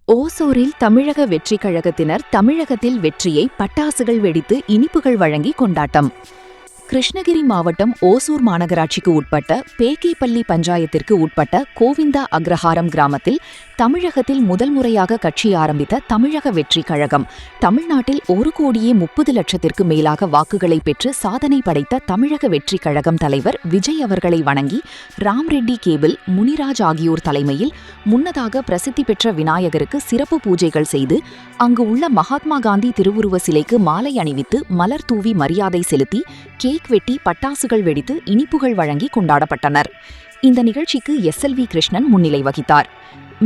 ஓசூரில் தமிழக வெற்றிக் கழகத்தினர் தமிழகத்தில் வெற்றியை பட்டாசுகள் வெடித்து இனிப்புகள் வழங்கி கொண்டாட்டம். கிருஷ்ணகிரி மாவட்டம் ஓசூர் மாநகராட்சிக்கு உட்பட்ட பேக்கேப்பள்ளி பஞ்சாயத்திற்கு உட்பட்ட கோவிந்தா அக்ரஹாரம் கிராமத்தில் தமிழகத்தில் முதல் முறையாக கட்சி ஆரம்பித்த தமிழக வெற்றிக் கழகம் தமிழ்நாட்டில் 1,30,00,000 மேலாக வாக்குகளை பெற்று சாதனை படைத்த தமிழக வெற்றிக் கழகம் தலைவர் விஜய் அவர்களை வணங்கி ராம்ரெட்டி கேபிள் முனிராஜ் ஆகியோர் தலைமையில் முன்னதாக பிரசித்தி பெற்ற விநாயகருக்கு சிறப்பு பூஜைகள் செய்து அங்கு உள்ள மகாத்மா காந்தி திருவுருவ சிலைக்கு மாலை அணிவித்து மலர் தூவி மரியாதை செலுத்தி கேக் வெட்டி பட்டாசுகள் வெடித்து இனிப்புகள் வழங்கி கொண்டாடப்பட்டனர். இந்த நிகழ்ச்சிக்கு SLV கிருஷ்ணன் முன்னிலை வகித்தார்.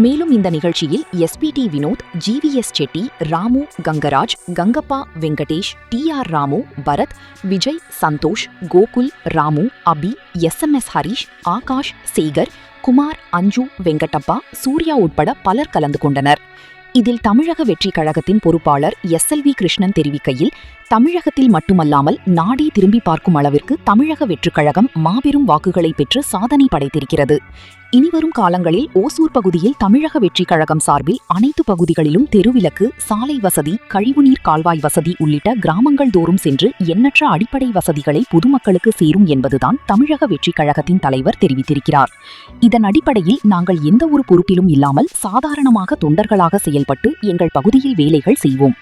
மேலும் இந்த நிகழ்ச்சியில் SPT Vinod, GVS Shetty, Ramu, Gangaraj, Gangappa, Venkatesh, TR Ramu, Bharat, Vijay, Santhosh, Gokul, Ramu, அபி, SMS ஹரிஷ், ஆகாஷ், சேகர், குமார், அஞ்சு, வெங்கடப்பா, சூர்யா உட்பட பலர் கலந்து கொண்டனர். இதில் தமிழக வெற்றிக் கழகத்தின் பொறுப்பாளர் SLV கிருஷ்ணன் தெரிவிக்கையில், தமிழகத்தில் மட்டுமல்லாமல் நாடே திரும்பி பார்க்கும் அளவிற்கு தமிழக வெற்றிக் கழகம் மாபெரும் வாக்குகளை பெற்று சாதனை படைத்திருக்கிறது. இனிவரும் காலங்களில் ஓசூர் பகுதியில் தமிழக வெற்றிக் கழகம் சார்பில் அனைத்து பகுதிகளிலும் தெருவிளக்கு, சாலை வசதி, கழிவுநீர் கால்வாய் வசதி உள்ளிட்ட கிராமங்கள் தோறும் சென்று எண்ணற்ற அடிப்படை வசதிகளை பொதுமக்களுக்கு சேரும் என்பதுதான் தமிழக வெற்றிக் கழகத்தின் தலைவர் தெரிவித்திருக்கிறார். இதன் அடிப்படையில் நாங்கள் எந்த ஒரு பொறுப்பிலும் இல்லாமல் சாதாரணமாக தொண்டர்களாக செயல்பட்டு எங்கள் பகுதியில் வேலைகள் செய்வோம்.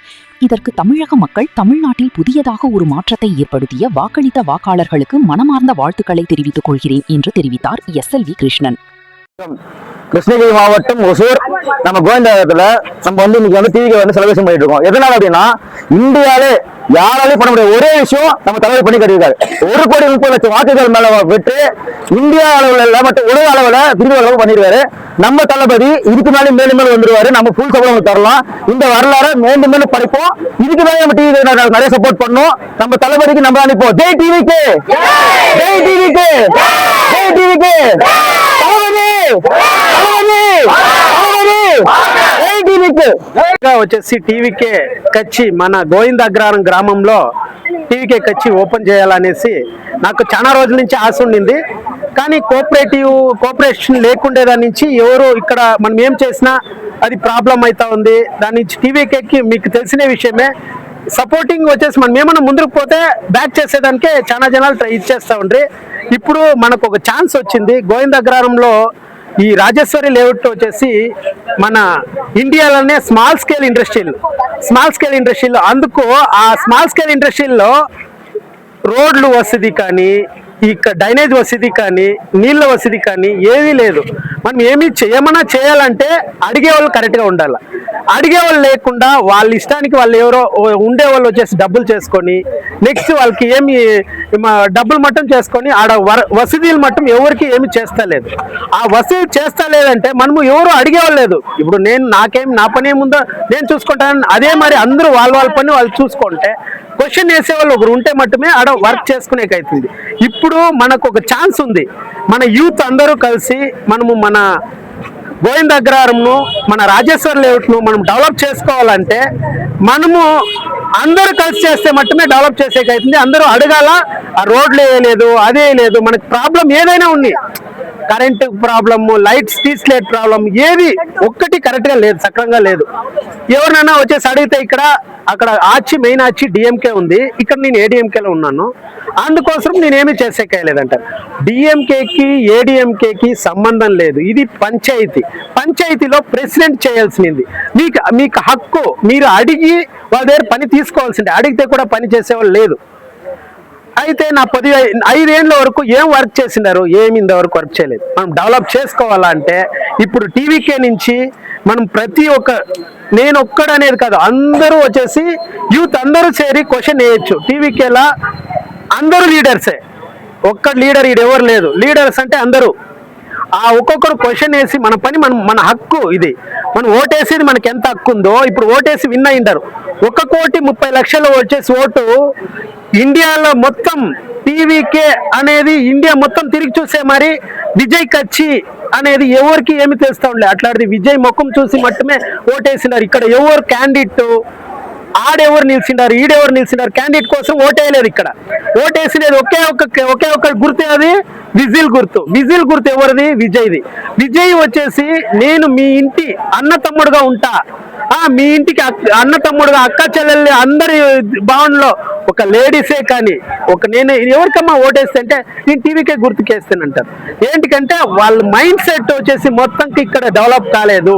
இதற்கு தமிழக மக்கள் தமிழ்நாட்டில் புதியதாக ஒரு மாற்றத்தை ஏற்படுத்திய வாக்களித்த வாக்காளர்களுக்கு மனமார்ந்த வாழ்த்துக்களை தெரிவித்துக் கொள்கிறேன் என்று தெரிவித்தார் SLV கிருஷ்ணன். கிருஷ்ணகிரி மாவட்டம் ஒசூர் நம்ம கோவிந்தாபுரத்துல நம்ம இன்னைக்கு டிவிக்கு செலிப்ரேஷன் பண்ணிட்டு இருக்கோம். எதனால அப்படின்னா, இந்தியாவிலே யாராலையும் பண்ண முடியாது ஒரே விஷயம் நம்ம தலைவர் பண்ணி கட்டிருக்காரு. 1,30,00,000 வாக்குகள் மேல பெற்று இந்தியா அளவுல மற்றும் உலக அளவுல விருது அளவு பண்ணிருக்காரு. நம்ம தளபதி இதுக்கு மேலும் மேலும் மேலும் வந்துருவாரு. நம்ம ஃபுல் சப்போர்ட் தரலாம். இந்த வரலாறு மேலும் மேலும் படிப்போம். இதுக்கு மேலே நம்ம டிவி நிறைய சப்போர்ட் பண்ணோம். நம்ம தளபதிக்கு நம்ம அனுப்போம். ஜெய் டிவிக்கு, ஜெய் டிவிக்கு, ஜெய் டிவிக்கு, వచ్చేసి టీవీకే కచ్చి మన గోవిందాగ్రహారం గ్రామంలో టీవీకే కచ్చి ఓపెన్ చేయాలనేసి నాకు చాలా రోజుల నుంచి ఆశ ఉండింది. కానీ కోఆపరేషన్ లేకుండే దాని నుంచి ఎవరు ఇక్కడ మనం ఏం చేసినా అది ప్రాబ్లం అవుతా ఉంది. దాని నుంచి టీవీకేకి మీకు తెలిసిన విషయమే. సపోర్టింగ్ వచ్చేసి మనం ఏమన్నా ముందుకు పోతే బ్యాక్ చేసేదానికే చాలా జనాలు ట్రై చేస్తూ ఉండ్రి. ఇప్పుడు మనకు ఒక ఛాన్స్ వచ్చింది. గోవిందాగ్రహారంలో ఈ రాజేశ్వరి లేఅవుట్ వచ్చేసి మన ఇండియాలోనే స్మాల్ స్కేల్ ఇండస్ట్రీలు అందుకు ఆ స్మాల్ స్కేల్ ఇండస్ట్రీల్లో రోడ్లు వసతి కానీ, ఇక్కడ డ్రైనేజ్ వసతి కానీ, నీళ్ళ వసతి కానీ ఏమీ లేదు. మనం ఏమన్నా చేయాలంటే అడిగేవాళ్ళు కరెక్ట్గా ఉండాలి. అడిగేవాళ్ళు లేకుండా వాళ్ళ ఇష్టానికి వాళ్ళు ఎవరో ఉండేవాళ్ళు వచ్చేసి డబ్బులు చేసుకొని నెక్స్ట్ వాళ్ళకి ఏమి డబ్బులు మట్టం చేసుకొని ఆడ వసతులు మట్టం ఎవరికి ఏమి చేస్తలేదు. ఆ వసతి చేస్తలేదంటే మనము ఎవరు అడిగేవాళ్ళు లేదు. ఇప్పుడు నా పని ఏముందో నేను చూసుకుంటాను. అదే మరి అందరూ వాళ్ళ పని వాళ్ళు చూసుకుంటే క్వశ్చన్ వేసేవాళ్ళు ఒకరు ఉంటే మట్టుమే ఆడ వర్క్ చేసుకునేకైతుంది. ఇప్పుడు మనకు ఒక ఛాన్స్ ఉంది. మన యూత్ అందరూ కలిసి మనము మన గోవిందాగ్రహారంను, మన రాజేశ్వర్ లేఅవుట్ను మనం డెవలప్ చేసుకోవాలంటే మనము అందరూ కలిసి చేస్తే మట్టుమే డెవలప్ చేసేకైతుంది. అందరూ అడగాల. ఆ రోడ్లు వేయలేదు, అదే లేదు. మనకు ప్రాబ్లం ఏదైనా ఉంది, current problem, light street light problem ఏది ఒక్కటి కరెక్ట్గా లేదు, సక్రంగా లేదు. ఎవరినైనా వచ్చేసి అడిగితే అక్కడ మెయిన్ ఆచి డిఎంకే ఉంది. ఇక్కడ నేను ఏడిఎంకేలో ఉన్నాను. అందుకోసం నేనేమి చేసేకేయలేదంటారు. డిఎంకేకి ఏడిఎంకేకి సంబంధం లేదు. ఇది పంచాయతీలో ప్రెసిడెంట్ చేయాల్సింది. మీకు హక్కు. మీరు అడిగి వాళ్ళ దగ్గర పని తీసుకోవాల్సిందే. అడిగితే కూడా పని చేసేవాళ్ళు లేదు. అయితే నా 5 ఏళ్ళ వరకు ఏం వర్క్ చేసినారు? ఏమి ఇంతవరకు వర్క్ చేయలేదు. మనం డెవలప్ చేసుకోవాలంటే ఇప్పుడు టీవీకే నుంచి మనం ప్రతి ఒక్క నేను ఒక్కడనేది కాదు, అందరూ వచ్చేసి యూత్ అందరూ చేరి క్వశ్చన్ వేయచ్చు. టీవీకేలా అందరూ లీడర్సే. ఒక్క లీడర్ ఎవరు లేదు. లీడర్స్ అంటే అందరూ ఆ ఒక్కొక్కరు క్వశ్చన్ వేసి మన పని మన హక్కు ఇది. మనం ఓటేసేది మనకి ఎంత హక్కు ఉందో ఇప్పుడు ఓటేసి విన్ అయింటారు. 1,30,00,000 వచ్చేసి ఓటు ఇండియాలో మొత్తం టీవీకే అనేది ఇండియా మొత్తం తిరిగి చూసే మరి విజయ్ కచ్చి అనేది ఎవరికి ఏమి తెలుస్తా ఉండలే. అట్లాంటిది విజయ్ ముఖం చూసి మట్టుమే ఓటేసినారు. ఇక్కడ ఎవరు క్యాండిడేట్ ఆడెవరు నిలిచిండారు ఈడెవరు నిలిచిండారు క్యాండిడేట్ కోసం ఓటేయలేదు. ఇక్కడ ఓటేసినది ఒకే ఒక్క గుర్తు, అది విజిల్ గుర్తు. విజిల్ గుర్తు ఎవరిది? విజయ్ది. విజయ్ వచ్చేసి నేను మీ ఇంటి అన్న తమ్ముడుగా ఉంటా, మీ ఇంటికి అన్న తమ్ముడుగా అక్క చెల్లెల్ని అందరి భావనలో ఒక లేడీసే కానీ నేను ఎవరికమ్మా ఓటేస్తే అంటే నేను టీవీకే గుర్తుకేస్తానంటారు. ఏంటికంటే వాళ్ళ మైండ్ సెట్ వచ్చేసి మొత్తంకి ఇక్కడ డెవలప్ కాలేదు.